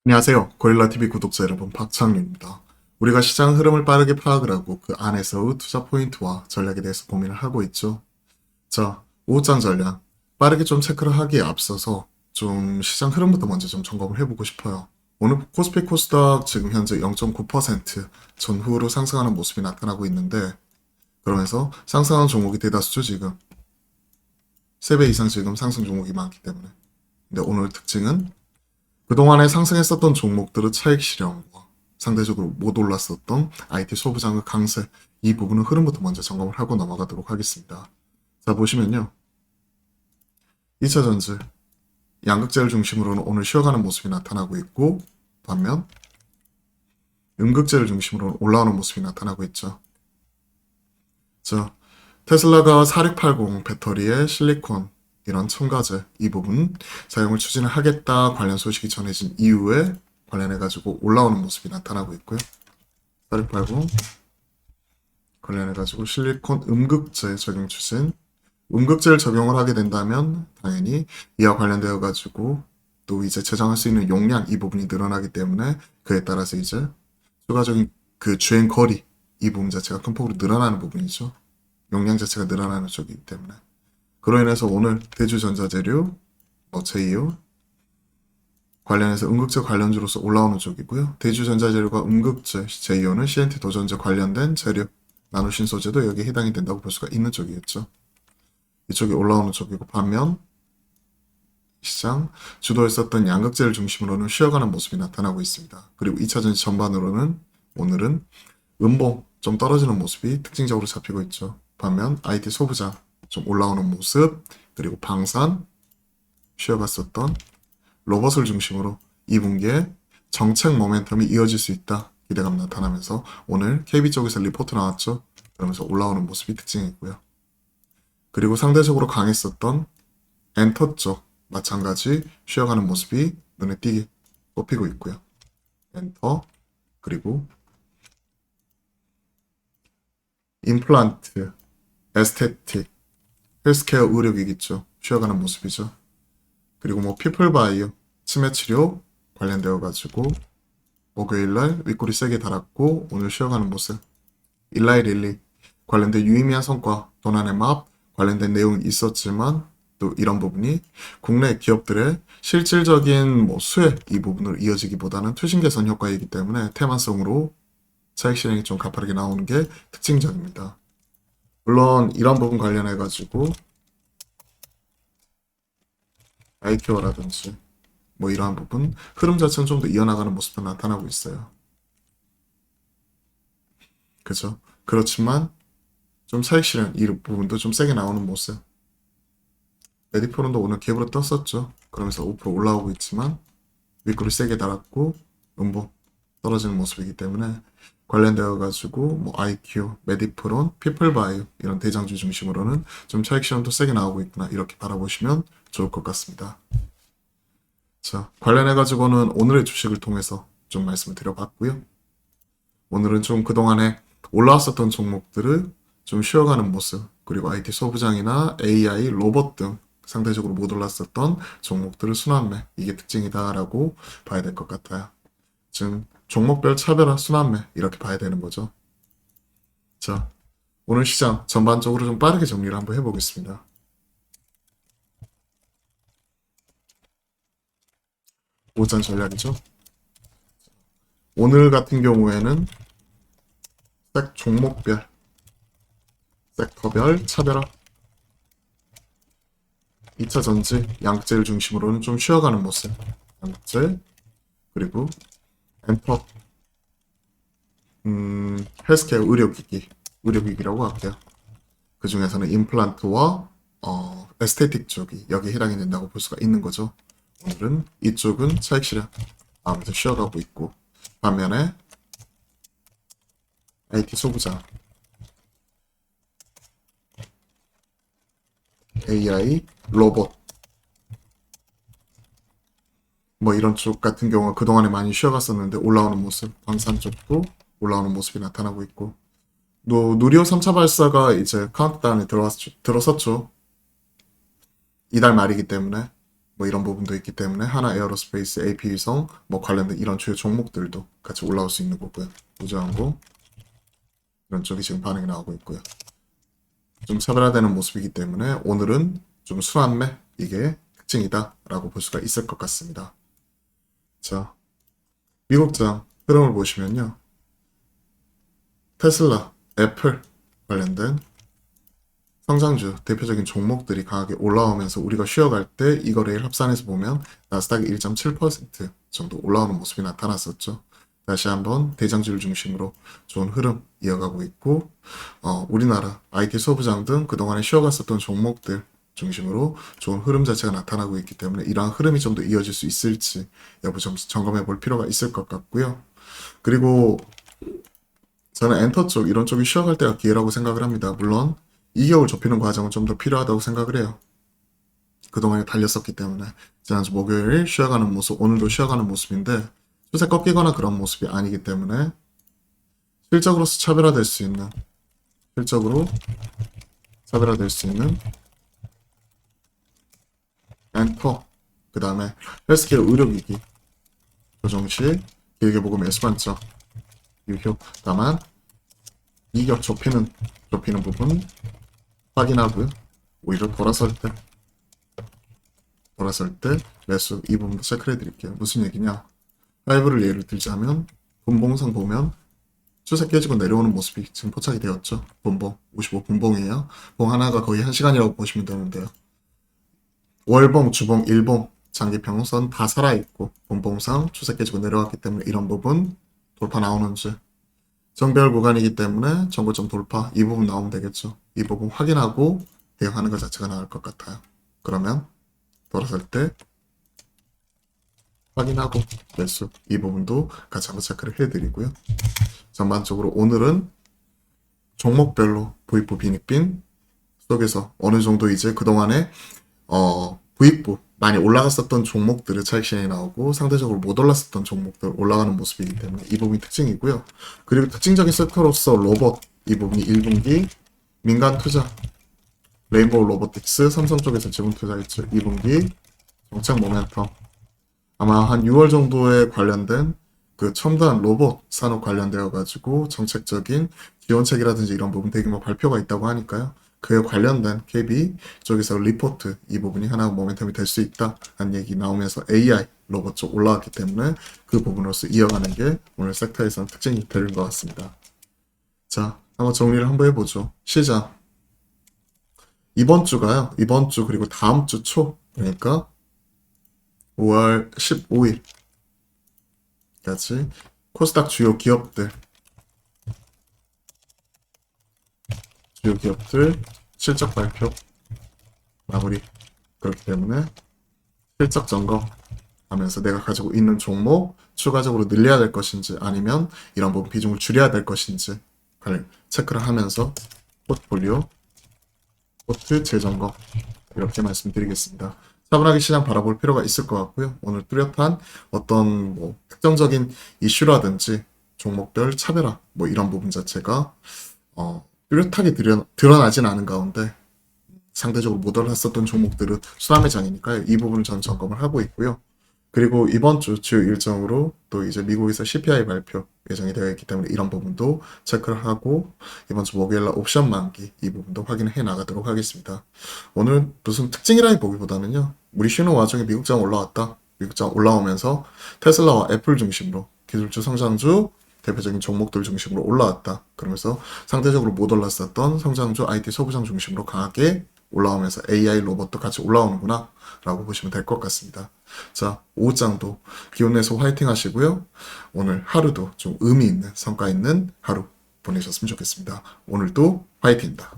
안녕하세요. 고릴라TV 구독자 여러분, 박창규입니다. 우리가 시장 흐름을 빠르게 파악을 하고 그 안에서의 투자 포인트와 전략에 대해서 고민을 하고 있죠. 자, 5장 전략. 빠르게 좀 체크를 하기에 앞서서 좀 시장 흐름부터 먼저 좀 점검을 해보고 싶어요. 오늘 코스피 코스닥 지금 현재 0.9% 전후로 상승하는 모습이 나타나고 있는데, 그러면서 상승하는 종목이 대다수죠, 지금. 3배 이상 지금 상승 종목이 많기 때문에. 근데 오늘 특징은 그동안에 상승했었던 종목들의 차익 실현과 상대적으로 못 올랐었던 IT 소부장의 강세, 이 부분의 흐름부터 먼저 점검을 하고 넘어가도록 하겠습니다. 자, 보시면요. 2차전지, 양극재를 중심으로는 오늘 쉬어가는 모습이 나타나고 있고, 반면 음극재를 중심으로는 올라오는 모습이 나타나고 있죠. 자, 테슬라가 4680 배터리에 실리콘, 이런 첨가제 이 부분 사용을 추진을 하겠다 관련 소식이 전해진 이후에 관련해가지고 올라오는 모습이 나타나고 있고요. 4680 관련해가지고 실리콘 음극재 적용 추진, 음극재를 적용을 하게 된다면 당연히 이와 관련되어가지고 또 이제 제작할 수 있는 용량 이 부분이 늘어나기 때문에 그에 따라서 이제 추가적인 그 주행 거리 이 부분 자체가 큰 폭으로 늘어나는 부분이죠. 용량 자체가 늘어나는 쪽이기 때문에. 그로 인해서 오늘 대주전자재료, 제2요 관련해서 음극재 관련주로서 올라오는 쪽이고요. 대주전자재료가 음극재, 제2호는 CNT 도전재 관련된 재료, 나노신소재도 여기에 해당이 된다고 볼 수가 있는 쪽이겠죠. 이쪽이 올라오는 쪽이고, 반면 시장 주도했었던 양극재를 중심으로는 쉬어가는 모습이 나타나고 있습니다. 그리고 2차전지 전반으로는 오늘은 음봉 좀 떨어지는 모습이 특징적으로 잡히고 있죠. 반면 IT 소부장 좀 올라오는 모습, 그리고 방산, 쉬어갔었던 로봇을 중심으로 2분기에 정책 모멘텀이 이어질 수 있다 기대감 나타나면서 오늘 KB 쪽에서 리포트 나왔죠. 그러면서 올라오는 모습이 특징이고요. 그리고 상대적으로 강했었던 엔터 쪽 마찬가지 쉬어가는 모습이 눈에 띄게 꼽히고 있고요. 엔터, 그리고 임플란트, 에스테틱, 헬스케어 의료기기죠. 쉬어가는 모습이죠. 그리고 뭐 피플바이오, 치매치료 관련되어가지고 목요일날 윗골이 세게 달았고 오늘 쉬어가는 모습. 일라이 릴리 관련된 유의미한 성과, 도난의 맙 관련된 내용이 있었지만 또 이런 부분이 국내 기업들의 실질적인 뭐 수혜 이 부분으로 이어지기보다는 투신 개선 효과이기 때문에 테마성으로 차익 실행이 좀 가파르게 나오는 게 특징적입니다. 물론 이런 부분 관련해가지고 아이큐어라든지 뭐 이러한 부분 흐름 자체는 좀 더 이어나가는 모습도 나타나고 있어요. 그죠? 그렇지만 좀 차익 실현 이 부분도 좀 세게 나오는 모습. 메디포론도 오늘 갭으로 떴었죠. 그러면서 5% 올라오고 있지만 윗골이 세게 달았고 음봉 떨어지는 모습이기 때문에 관련되어 가지고 뭐 IQ, 메디프론, 피플바이오 이런 대장주 중심으로는 좀 차익 실현도 세게 나오고 있구나 이렇게 바라보시면 좋을 것 같습니다. 자, 관련해 가지고는 오늘의 주식을 통해서 좀 말씀을 드려봤고요. 오늘은 좀 그동안에 올라왔었던 종목들을 좀 쉬어가는 모습, 그리고 IT 소부장이나 AI, 로봇 등 상대적으로 못 올랐었던 종목들을 순환매, 이게 특징이다라고 봐야 될 것 같아요. 즉 종목별 차별화 순환매 이렇게 봐야 되는 거죠. 자, 오늘 시장 전반적으로 좀 빠르게 정리를 한번 해보겠습니다. 오전 전략이죠. 오늘 같은 경우에는 종목별, 섹터별 차별화 2차 전지, 양극재를 중심으로는 좀 쉬어가는 모습. 양극재, 그리고 엔터, 헬스케어 의료기기라고 할게요. 그 중에서는 임플란트와 에스테틱 쪽이 여기에 해당이 된다고 볼 수가 있는 거죠. 오늘은 이쪽은 차익 실현 아무래도 쉬어가고 있고, 반면에 IT 소부자, AI, 로봇 뭐 이런 쪽 같은 경우가 그동안에 많이 쉬어갔었는데 올라오는 모습, 광산 쪽도 올라오는 모습이 나타나고 있고, 누리호 3차 발사가 이제 카운트다운에 들어섰죠. 이달 말이기 때문에 뭐 이런 부분도 있기 때문에 하나 에어로스페이스, AP위성 뭐 관련된 이런 주요 종목들도 같이 올라올 수 있는 거고요. 우주항공 이런 쪽이 지금 반응이 나오고 있고요. 좀 차별화되는 모습이기 때문에 오늘은 좀 순환매 이게 특징이다라고 볼 수가 있을 것 같습니다. 자, 미국장 흐름을 보시면요. 테슬라, 애플 관련된 성장주 대표적인 종목들이 강하게 올라오면서 우리가 쉬어갈 때 이 거래일 합산해서 보면 나스닥이 1.7% 정도 올라오는 모습이 나타났었죠. 다시 한번 대장주를 중심으로 좋은 흐름 이어가고 있고 우리나라 IT 소부장 등 그동안에 쉬어갔었던 종목들 중심으로 좋은 흐름 자체가 나타나고 있기 때문에 이러한 흐름이 좀 더 이어질 수 있을지 여부 좀 점검해 볼 필요가 있을 것 같고요. 그리고 저는 엔터 쪽 이런 쪽이 쉬어갈 때가 기회라고 생각을 합니다. 물론 2개월 좁히는 과정은 좀 더 필요하다고 생각을 해요. 그동안에 달렸었기 때문에 지난주 목요일 쉬어가는 모습, 오늘도 쉬어가는 모습인데 추세 꺾이거나 그런 모습이 아니기 때문에 실적으로서 차별화될 수 있는 실적으로 차별화될 수 있는 엔터 그 다음에 헬스케어 의료기기 조정시 길게 보고 매수 관점 유효 다만 이격 좁히는 부분 확인하고요. 오히려 돌아설 때 매수 이 부분도 체크를 해드릴게요. 무슨 얘기냐? 라이브를 예를 들자면 분봉상 보면 추세 깨지고 내려오는 모습이 지금 포착이 되었죠. 분봉 55 분봉이에요. 봉 하나가 거의 1시간이라고 보시면 되는데요. 월봉, 주봉, 일봉, 장기 평선 다 살아있고 분봉상 추세 깨지고 내려왔기 때문에 이런 부분 돌파 나오는지 정배열 구간이기 때문에 정고점 돌파 이 부분 나오면 되겠죠. 이 부분 확인하고 대응하는 것 자체가 나을 것 같아요. 그러면 돌아설 때 확인하고 매수 이 부분도 같이 한번 체크를 해드리고요. 전반적으로 오늘은 종목별로 부익부 빈익빈 속에서 어느 정도 이제 그동안에 부익부 많이 올라갔었던 종목들의 차익 실현이 나오고 상대적으로 못 올랐었던 종목들 올라가는 모습이기 때문에 이 부분이 특징이고요. 그리고 특징적인 섹터로서 로봇 이 부분이 1분기 민간 투자 레인보우 로보틱스 삼성 쪽에서 지분 투자했죠. 2분기 정책 모멘텀 아마 한 6월 정도에 관련된 그 첨단 로봇 산업 관련되어 가지고 정책적인 지원책이라든지 이런 부분 대규모 발표가 있다고 하니까요. 그에 관련된 KB 쪽에서 리포트 이 부분이 하나 모멘텀이 될 수 있다 한 얘기 나오면서 AI 로봇 쪽 올라왔기 때문에 그 부분으로서 이어가는 게 오늘 섹터에서는 특징이 될 것 같습니다. 자, 한번 정리를 한번 해보죠. 시장 이번 주가요. 이번 주 그리고 다음 주 초 그러니까 5월 15일까지 코스닥 주요 기업들 실적 발표 마무리 그렇기 때문에 실적 점검 하면서 내가 가지고 있는 종목 추가적으로 늘려야 될 것인지 아니면 이런 부분 비중을 줄여야 될 것인지 체크를 하면서 포트폴리오 포트 재점검 이렇게 말씀드리겠습니다. 차분하게 시장 바라볼 필요가 있을 것 같고요. 오늘 뚜렷한 어떤 뭐 특정적인 이슈라든지 종목별 차별화 뭐 이런 부분 자체가 뚜렷하게 드러나진 않은 가운데 상대적으로 못 올랐었던 종목들은 순환매장이니까요. 이 부분을 전 점검을 하고 있고요. 그리고 이번 주 주요 일정으로 또 이제 미국에서 CPI 발표 예정이 되어 있기 때문에 이런 부분도 체크를 하고 이번 주 목요일날 옵션 만기 이 부분도 확인해 나가도록 하겠습니다. 오늘 무슨 특징이라기보기보다는요. 우리 쉬는 와중에 미국장 올라왔다. 미국장 올라오면서 테슬라와 애플 중심으로 기술주 성장주 대표적인 종목들 중심으로 올라왔다. 그러면서 상대적으로 못 올랐었던 성장주 IT 소부장 중심으로 강하게 올라오면서 AI 로봇도 같이 올라오는구나 라고 보시면 될 것 같습니다. 자, 오후장도 기운 내서 화이팅 하시고요. 오늘 하루도 좀 의미 있는 성과 있는 하루 보내셨으면 좋겠습니다. 오늘도 화이팅입니다.